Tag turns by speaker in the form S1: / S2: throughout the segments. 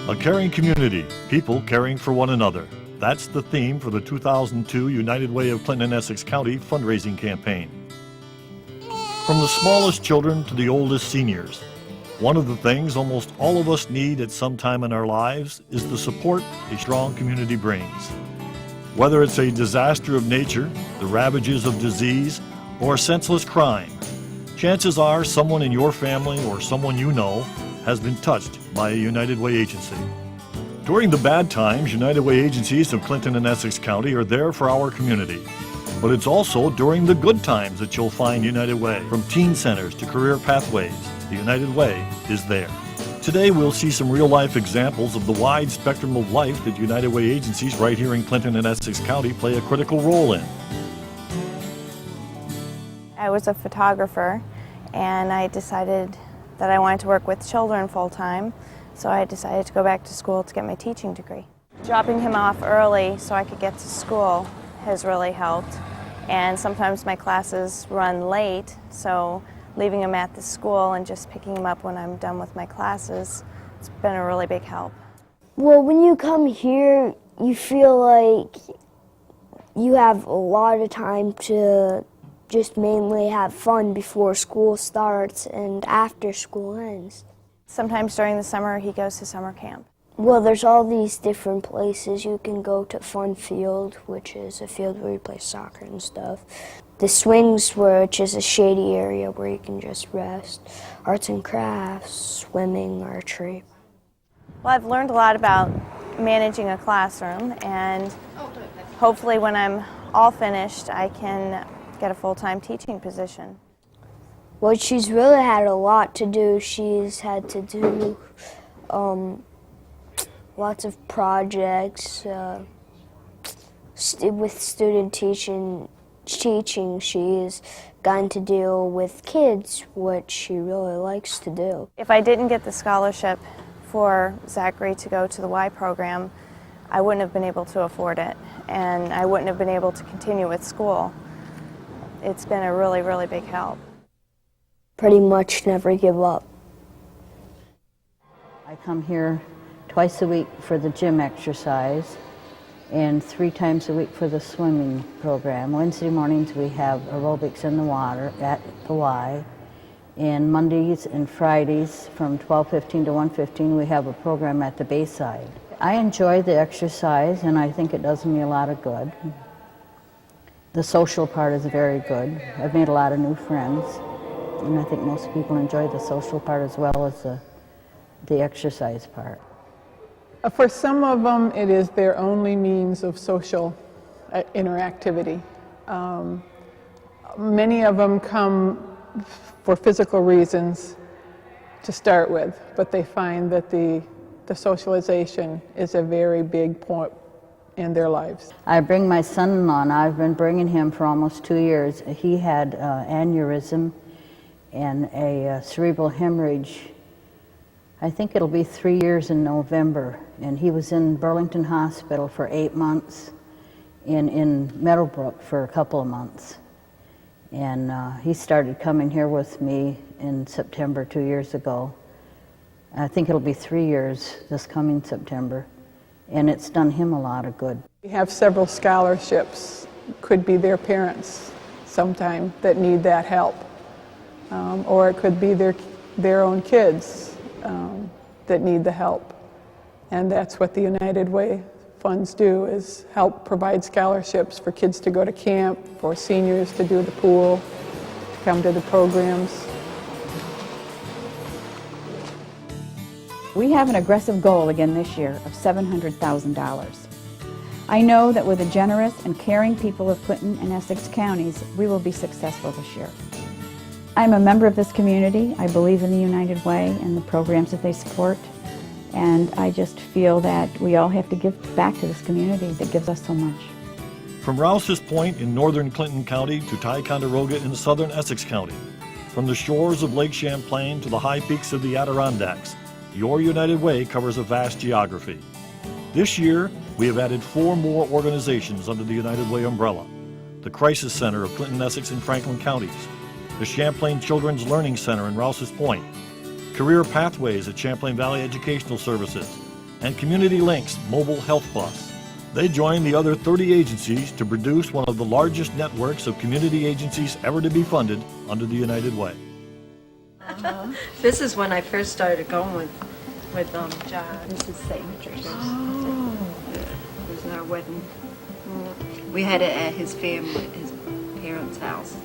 S1: A caring community, people caring for one another. That's the theme for the 2002 United Way of Clinton and Essex County fundraising campaign. From the smallest children to the oldest seniors, one of the things almost all of us need at some time in our lives is the support a strong community brings. Whether it's a disaster of nature, the ravages of disease, or senseless crime, chances are someone in your family or someone you know has been touched by a United Way agency. During the bad times, United Way agencies of Clinton and Essex County are there for our community. But it's also during the good times that you'll find United Way. From teen centers to career pathways, the United Way is there. Today we'll see some real-life examples of the wide spectrum of life that United Way agencies right here in Clinton and Essex County play a critical role in.
S2: I was a photographer and I decided that I wanted to work with children full-time, so I decided to go back to school to get my teaching degree. Dropping him off early so I could get to school has really helped, and sometimes my classes run late, so leaving him at the school and just picking him up when I'm done with my classes, it's been a really big help.
S3: Well, when you come here, you feel like you have a lot of time to just mainly have fun before school starts and after school ends.
S2: Sometimes during the summer he goes to summer camp.
S3: Well, there's all these different places. You can go to Fun Field, which is a field where you play soccer and stuff. The Swings, which is a shady area where you can just rest. Arts and crafts, swimming, archery.
S2: Well, I've learned a lot about managing a classroom, and hopefully when I'm all finished I can get a full-time teaching position.
S3: Well, she's really had a lot to do. She's had to do lots of projects. With student teaching, she's gotten to deal with kids, which she really likes to do.
S2: If I didn't get the scholarship for Zachary to go to the Y program, I wouldn't have been able to afford it, and I wouldn't have been able to continue with school. It's been a really, really big help.
S3: Pretty much never give up.
S4: I come here twice a week for the gym exercise and 3 times a week for the swimming program. Wednesday mornings we have aerobics in the water at the Y, and Mondays and Fridays from 12:15 to 1:15 we have a program at the Bayside. I enjoy the exercise and I think it does me a lot of good. The social part is very good. I've made a lot of new friends, and I think most people enjoy the social part as well as the exercise part.
S5: For some of them, it is their only means of social interactivity. Many of them come for physical reasons to start with, but they find that the socialization is a very big point in their lives.
S4: I bring my son-in-law, and I've been bringing him for almost 2 years. He had aneurysm and a cerebral hemorrhage. I think it'll be 3 years in November, and he was in Burlington Hospital for 8 months, in Meadowbrook for a couple of months. And he started coming here with me in September 2 years ago. I think it'll be 3 years this coming September, and it's done him a lot of good.
S5: We have several scholarships, could be their parents sometime that need that help, or it could be their own kids that need the help. And that's what the United Way funds do, is help provide scholarships for kids to go to camp, for seniors to do the pool, to come to the programs.
S6: We have an aggressive goal again this year of $700,000. I know that with the generous and caring people of Clinton and Essex counties, we will be successful this year. I'm a member of this community. I believe in the United Way and the programs that they support, and I just feel that we all have to give back to this community that gives us so much.
S1: From Rouse's Point in northern Clinton County to Ticonderoga in southern Essex County, from the shores of Lake Champlain to the high peaks of the Adirondacks, your United Way covers a vast geography. This year, we have added 4 more organizations under the United Way umbrella: the Crisis Center of Clinton, Essex, and Franklin counties, the Champlain Children's Learning Center in Rouse's Point, Career Pathways at Champlain Valley Educational Services, and Community Links Mobile Health Bus. They join the other 30 agencies to produce one of the largest networks of community agencies ever to be funded under the United Way.
S7: This is when I first started going with John.
S6: This is signatures.
S7: It was our wedding. We had it at his parents' house.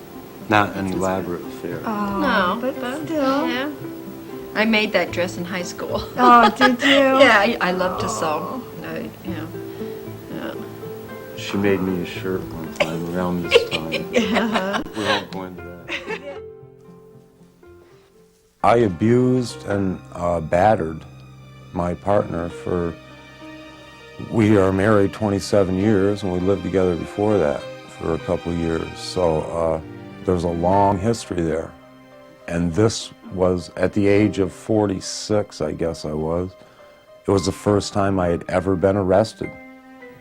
S8: Not an elaborate affair.
S7: No, but still. Yeah. I made that dress in high school.
S6: Oh, did you?
S7: Yeah, I love to sew. Yeah.
S8: She made me a shirt one time around this time. We won't go into that. I abused and battered my partner for, we are married 27 years and we lived together before that for a couple of years. So there's a long history there. And this was at the age of 46, I guess I was. It was the first time I had ever been arrested.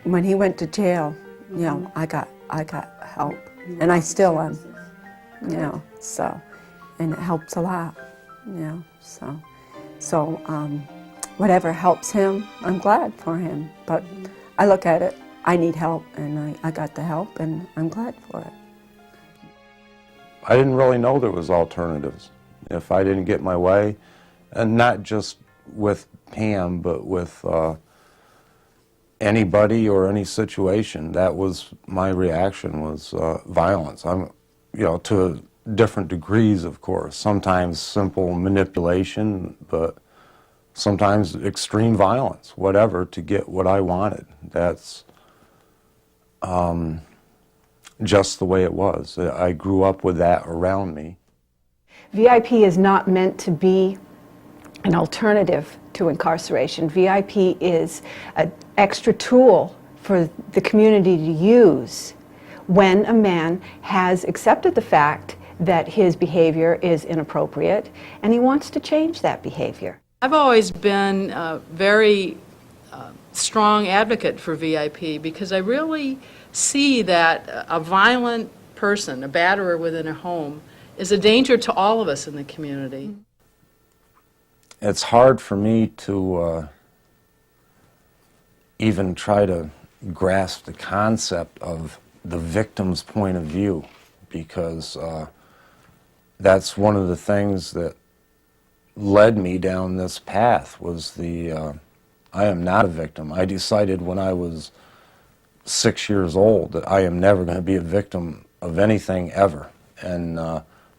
S9: When he went to jail, you know, I got help, and I still am, you know, so, and it helps a lot, you know, so whatever helps him, I'm glad for him, but I look at it, I need help, and I got the help, and I'm glad for it.
S8: I didn't really know there was alternatives. If I didn't get my way, and not just with Pam, but with anybody or any situation, that was my reaction, was violence. I'm, you know, to different degrees, of course. Sometimes simple manipulation, but sometimes extreme violence, whatever, to get what I wanted. That's just the way it was. I grew up with that around me.
S10: VIP is not meant to be an alternative to incarceration. VIP is an extra tool for the community to use when a man has accepted the fact that his behavior is inappropriate and he wants to change that behavior.
S11: I've always been a very strong advocate for VIP because I really see that a violent person, a batterer within a home, is a danger to all of us in the community.
S8: It's hard for me to even try to grasp the concept of the victim's point of view, because that's one of the things that led me down this path, was the I am not a victim. I decided when I was 6 years old that I am never going to be a victim of anything ever, and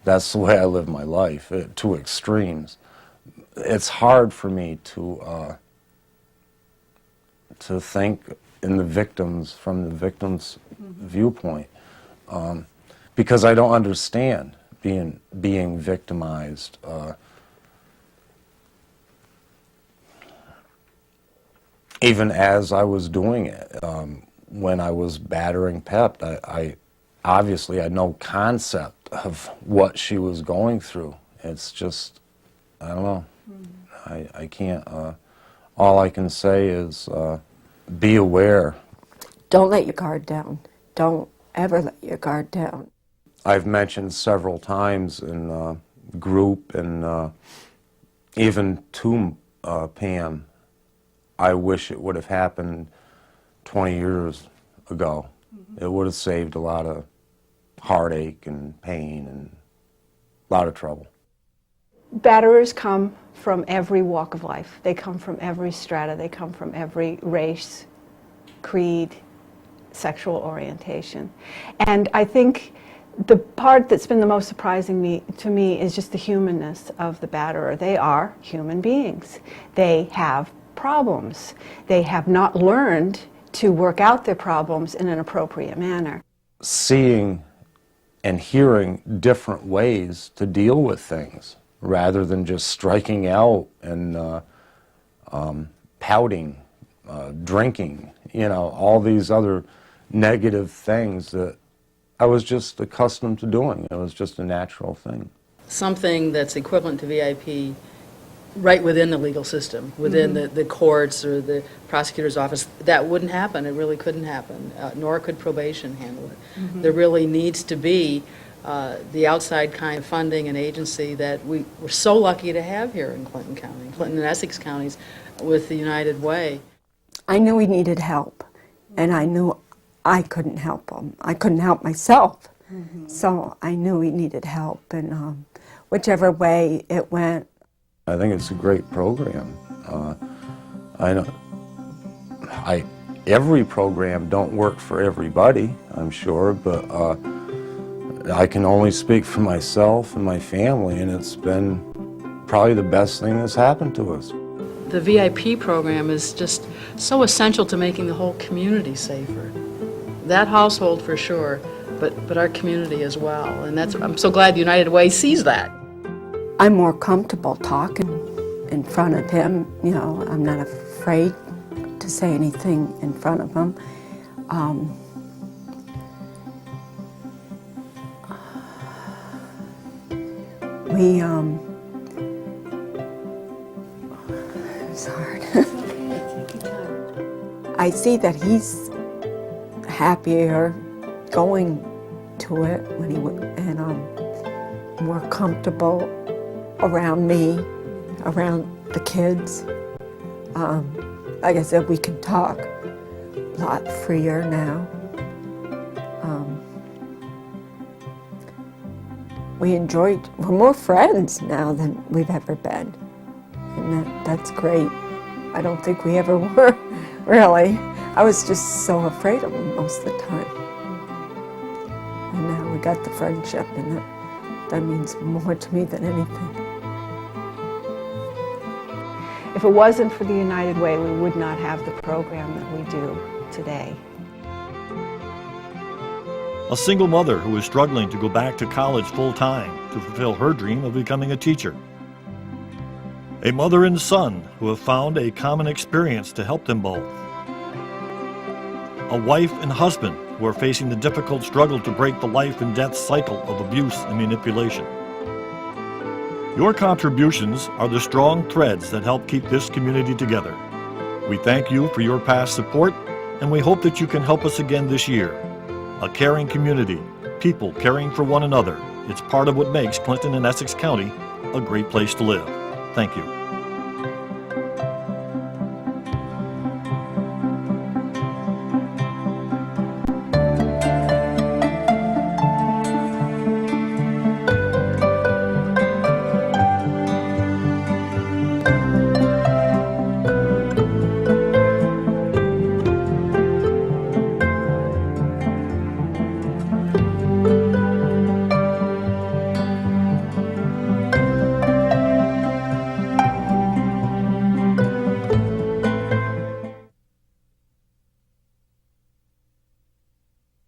S8: that's the way I live my life, to extremes. It's hard for me to think in the victims, from the victim's viewpoint, because I don't understand being victimized. Even as I was doing it, when I was battering Pep, I obviously had no concept of what she was going through. It's just, I don't know. I can't, all I can say is be aware.
S9: Don't let your guard down. Don't ever let your guard down.
S8: I've mentioned several times in group and even to Pam, I wish it would have happened 20 years ago. It would have saved a lot of heartache and pain and a lot of trouble.
S10: Batterers come from every walk of life. They come from every strata. They come from every race, creed, sexual orientation. And I think the part that's been the most surprising to me is just the humanness of the batterer. They are human beings. They have problems. They have not learned to work out their problems in an appropriate manner.
S8: Seeing and hearing different ways to deal with things, rather than just striking out and pouting, drinking, you know, all these other negative things that I was just accustomed to doing. It was just a natural thing.
S11: Something that's equivalent to VIP right within the legal system, within the courts or the prosecutor's office, that wouldn't happen. It really couldn't happen, nor could probation handle it. There really needs to be the outside kind of funding and agency that we're so lucky to have here in Clinton County, Clinton and Essex counties, with the United Way.
S9: I knew he needed help, and I knew I couldn't help him. I couldn't help myself, so I knew he needed help, and whichever way it went.
S8: I think it's a great program. Every program don't work for everybody, I'm sure, but I can only speak for myself and my family, and it's been probably the best thing that's happened to us.
S11: The VIP program is just so essential to making the whole community safer. That household for sure, but our community as well. And I'm so glad the United Way sees that.
S9: I'm more comfortable talking in front of him. You know, I'm not afraid to say anything in front of him. It's hard. I see that he's happier going to it when he and more comfortable around me, around the kids. Like I said, we can talk a lot freer now. We're more friends now than we've ever been. And that's great. I don't think we ever were, really. I was just so afraid of him most of the time. And now we got the friendship, and that means more to me than anything.
S10: If it wasn't for the United Way, we would not have the program that we do today.
S1: A single mother who is struggling to go back to college full-time to fulfill her dream of becoming a teacher. A mother and son who have found a common experience to help them both. A wife and husband who are facing the difficult struggle to break the life and death cycle of abuse and manipulation. Your contributions are the strong threads that help keep this community together. We thank you for your past support, and we hope that you can help us again this year. A caring community, people caring for one another. It's part of what makes Clinton and Essex County a great place to live. Thank you.